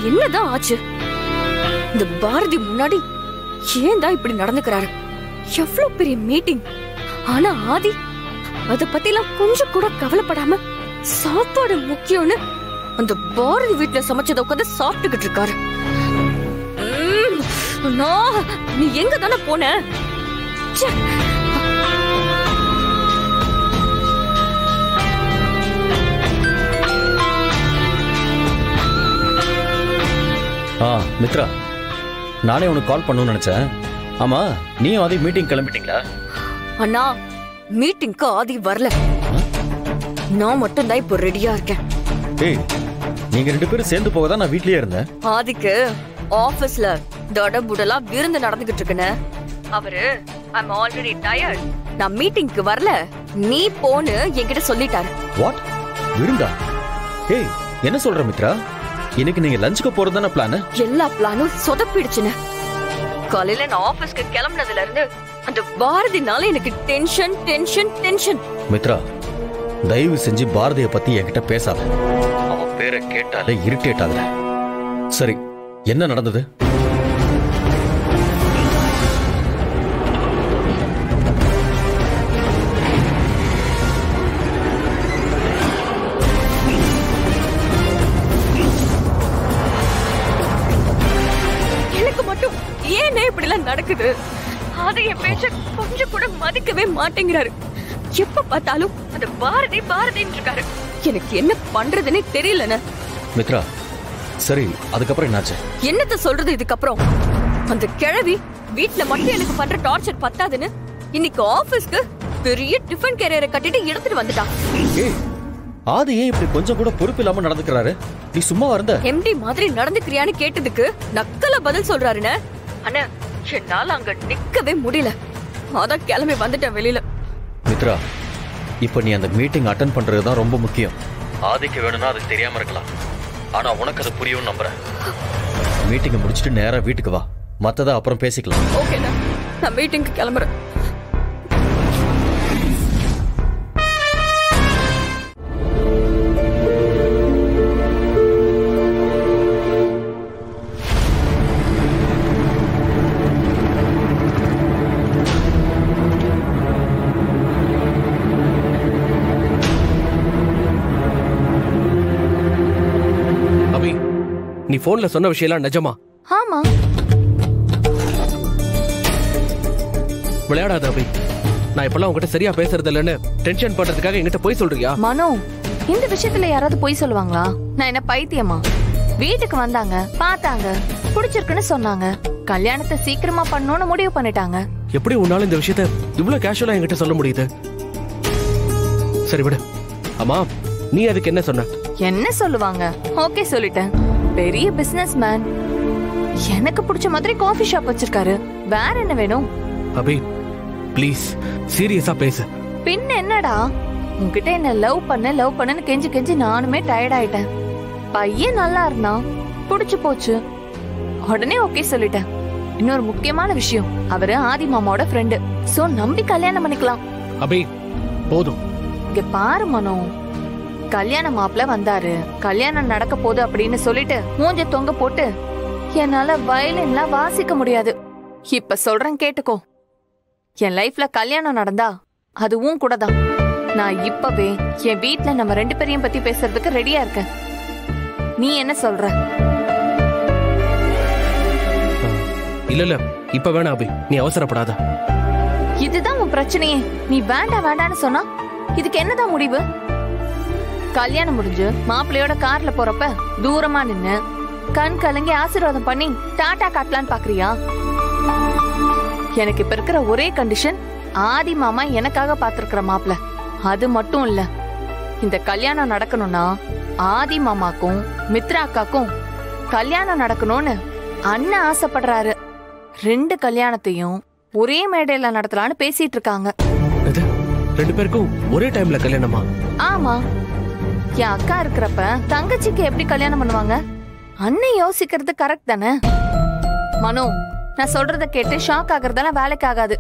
என்னதான் ஆச்சு? இந்த பாரதி முன்னாடி ஏன் தான் இப்படி நடந்துக்கிறாரு? எவ்வளவு பெரிய மீட்டிங், ஆனா ஆதி அத பத்திலாம் கொஞ்சம் கூட கவலைப்படாம சாப்பாடு முக்கியம்னு அந்த பாரதி வீட்டுல சமைச்சத உட்காந்து சாப்பிட்டுக்கிட்டு இருக்காரு. நீ எங்க தானே போன? மித்ரா, நானே உனக்கு கால் பண்ணணும்னு நினைச்சேன். ஆமா, நீயும் ஆதி மீட்டிங் கிளம்பிட்டீங்களா? அண்ணா, மீட்டிங்க்கு ஆதி வரல. நான் மட்டும் தான் இப்போ ரெடியா இருக்கேன். ஏய், நீங்க 2 பேரும் சேர்ந்து போகதான் நான் வீட்லயே இருந்தேன். ஆதிக்கு ஆபீஸ்ல தடபுடலா விருந்து நடந்துகிட்டு இருக்குன்னு அவரு I'm already tired, நான் மீட்டிங்க்கு வரல, நீ போன்னு என்கிட்ட சொல்லிட்டாரு. வாட்? விருந்தா? ஏய், என்ன சொல்ற மித்ரா? இன்னைக்கு நீங்க லஞ்சுக்கு போறதுதானே பிளான்? எல்லா பிளானும் சொதப்பிடுச்சுன்னு. காலையில நான் ஆபீஸ்க்கு கிளம்புனதுல இருந்து அந்த பாரதினால எனக்கு டென்ஷன் டென்ஷன் டென்ஷன். மித்ரா, தயவு செஞ்சு பாரதியை பத்தி என்கிட்ட பேசாத. அவன் பேரை கேட்டாலே இரிட்டேட் ஆகுற. சரி, என்ன நடந்தது? எனக்கு மட்டும் ஏன் இப்படி எல்லாம் நடக்குது? அது என் பேச்ச கொஞ்சம் கூட மதிக்கவே மாட்டேங்கிறாரு. எப்ப பார்த்தாலும் அந்த பாரதி பாரதின்னு இருக்காரு. எனக்கு என்ன பண்றதுன்னே தெரியலன்னு. மித்ரா, சரி, அதுக்கப்புறம் என்னாச்சு? என்னத்த சொல்றது இதுக்கப்புறம்? அந்த கிழவி வீட்டுல மட்டும் எனக்கு பண்ற டார்ச்சர் பத்தாதுன்னு இன்னைக்கு ஆபீஸ்க்கு பெரிய டிஃபன் கேரியரை கட்டிட்டு எடுத்துட்டு வந்துட்டான். ஏய், ஆதி ஏன் இப்படி கொஞ்சம் கூட பொறுப்பு இல்லாம நடந்துக்கிறாரு? நீ சும்மா இருந்த? எம்டி மாதிரி நடந்துக்கிறியான்னு கேட்டதுக்கு நக்கல பதில் சொல்றாருன்னு. அண்ணா, என்னால அங்க நிக்கவே முடியல. அதான் கிளம்பி வந்துட்டேன் வெளியில. மித்ரா, இப்ப நீ அந்த மீட்டிங் அட்டெண்ட் பண்றதுதான் ரொம்ப முக்கியம். ஆதிக்கு வேணும்னா அது தெரியாம இருக்கலாம், ஆனா உனக்கு அது புரியும் நம்புறேன். மீட்டிங்கை முடிச்சிட்டு நேரா வீட்டுக்கு வா, மத்தத அப்புறம் பேசிக்கலாம். ஓகேண்ணா, நான் மீட்டிங்க்கு கிளம்புறேன். நீ போன்ல சொன்ன விஷயம் நிஜமா? ஆமா. விளையாடாத அபி. நான் இப்பெல்லாம் உங்ககிட்ட சரியா பேசுறது இல்லன்னு டென்ஷன் பண்றதுக்காக என்கிட்ட போய் சொல்றியா? மனோ, இந்த விஷயத்துல யாராவது போய் சொல்லுவாங்களா? நான் என்ன பைத்தியமா? வீட்டுக்கு வந்தாங்க, பார்த்தாங்க, பிடிச்சிருக்குன்னு சொன்னாங்க, கல்யாணத்தை சீக்கிரமா பண்ணணும்னு முடிவு பண்ணிட்டாங்க. எப்படி உன்னால இந்த விஷயத்த இவ்வளவு கேஷுவலா என்கிட்ட சொல்ல முடியுது? சரி விடு. அம்மா, நீ அதுக்கு என்ன சொன்ன? என்ன சொல்லுவாங்க? ஓகே சொல்லிட்டேன். பெரிய பிசினஸ் மேன், எனக்கு பிடிச்ச மாதிரி காஃபி ஷாப் வச்சிருக்காரு. வேற என்ன வேணும்? அபி, ப்ளீஸ் சீரியஸா பேசு. பின்ன என்னடா, உன்கிட்ட என்ன லவ் பண்ணுன்னு கெஞ்சி கெஞ்சி நானுமே டயர்ட் ஆயிட்டேன். பையன் நல்லா இருந்தான், பிடிச்சு போச்சு, உடனே ஓகே சொல்லிட்டேன். இன்னொரு முக்கியமான விஷயம், அவரு ஆதி மாமாவோட ஃப்ரெண்டு, சோ நம்பி கல்யாணம் பண்ணிக்கலாம். அபி, போதும். இங்க பாரு மனோ, கல்யாண மாப்பிள்ள வந்தாரு, கல்யாணம் நடக்க போகுது அப்படின்னு சொல்லிட்டு மூஞ்ச தொங்க போட்டு என்னால வயலின்லாம் வாசிக்க முடியாது. இப்ப சொல்றேன் கேட்டுக்கோ. என் லைஃப்ல கல்யாணம் நடந்தா அதுவும் கூட தான். நான் இப்பவே என் வீட்ல நம்ம 2 பேரையும் பத்தி பேசுறதுக்கு ரெடியா இருக்கேன். நீ என்ன சொல்ற? இல்ல இப்ப வேணாம் அபி, நீ அவசரப்படாத. இதுதான் உன் பிரச்சனையே. நீ வேண்டாம் வேண்டான்னு சொன்னா இதுக்கு என்னதான் முடிவு? கல்யாணம் முடிஞ்சு மாப்பிள்ளையோட கார்ல போறப்ப தூரமா நின்னு கண் கலங்கி ஆசீர்வாதம் பண்ணி டாடா காட்டலான்னு பாக்குறியா? எனக்கு இப்ப இருக்கிற ஒரே கண்டிஷன், ஆதி மாமா எனக்காக பாத்துருக்கிற மாப்பிள்ள. அது மட்டும் இல்ல, இந்த கல்யாணம் நடக்கணும்னா ஆதி மாமாக்கும் மித்ரா அக்காக்கும் கல்யாணம் நடக்கணும்னு அண்ணன் ஆசைப்படுறாரு. 2 கல்யாணத்தையும் ஒரே மேடையில நடத்தலான்னு பேசிட்டு இருக்காங்க. 2 பேருக்கும் ஒரே டைம்ல கல்யாணமா? ஆமா. என் அக்கா இருக்கிறப்ப தங்கச்சிக்கு எப்படி கல்யாணம் பண்ணுவாங்க? அண்ணன் யோசிக்கிறது கரெக்ட் தானே? மனோ, நான் சொல்றத கேட்டு ஷாக் ஆகுறதெல்லாம் வேலைக்கு ஆகாது.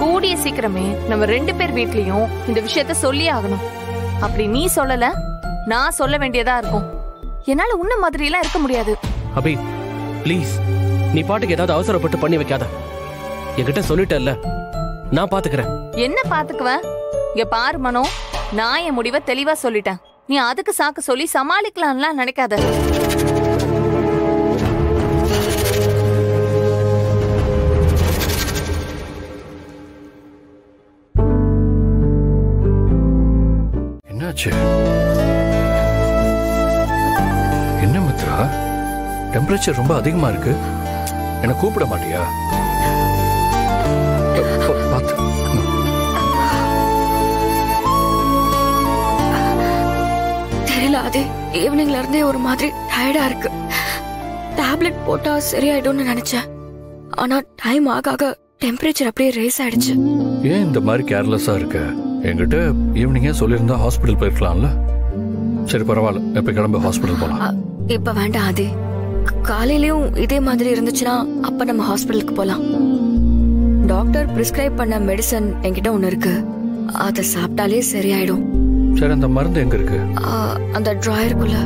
கூடிய சீக்கிரமே நம்ம 2 பேர் வீட்லயும் இந்த விஷயத்த சொல்லி ஆகணும். அப்படி நீ சொல்லல, நான் சொல்ல வேண்டியதா இருக்கும். என்னால உன்ன மாதிரி எல்லாம் இருக்க முடியாது. அபி ப்ளீஸ், நீ பாட்டுக்கு ஏதாவது அவசரப்பட்டு பண்ணி வைக்காத. என்கிட்ட சொல்லிட்டல்ல, நான் பாத்துக்கிறேன். என்ன பாத்துக்குவேன்? இங்க பாரு மனோ, நான் என் முடிவை தெளிவா சொல்லிட்டேன். நீ அதுக்கு சாக்கு சொல்லி சமாளிக்கலாம்லாம் நினைக்காத. என்னாச்சு? என்ன மித்ரா, டெம்பரேச்சர் ரொம்ப அதிகமா இருக்கு. என்ன கூப்பிட மாட்டியா? பார்த்து. தெரியல, அது ஈவினிங்ல இருந்தே ஒரு மாதிரி டயர்டா இருக்கு. டேப்லெட் போட்டா சரியாயிடும்னு நினைச்சேன். ஆனா டைம் ஆக ஆக டெம்பரேச்சர் அப்படியே ரேஸ் ஆயிடுச்சு. ஏன் இந்த மாதிரி கேர்லெஸ்ஸா இருக்க? என்கிட்ட ஈவினிங்கே சொல்லியிருந்தா ஹாஸ்பிட்டல் போயிருக்கலாம்ல. சரி பரவாயில்ல, எப்ப கிளம்பு, ஹாஸ்பிட்டல் போலாம். இப்ப வேண்டாம் ஆதி. காலையிலயும் இதே மாதிரி இருந்துச்சுன்னா அப்ப நம்ம ஹாஸ்பிட்டலுக்கு போலாம். டாக்டர் பிரிஸ்கிரைப் பண்ண மெடிசன் என்கிட்ட ஒண்ணு இருக்கு, அத சாப்பிட்டாலே சரியாயிடும். சரி, அந்த மருந்து எங்க இருக்கு? அந்த டிராயருக்குள்ள.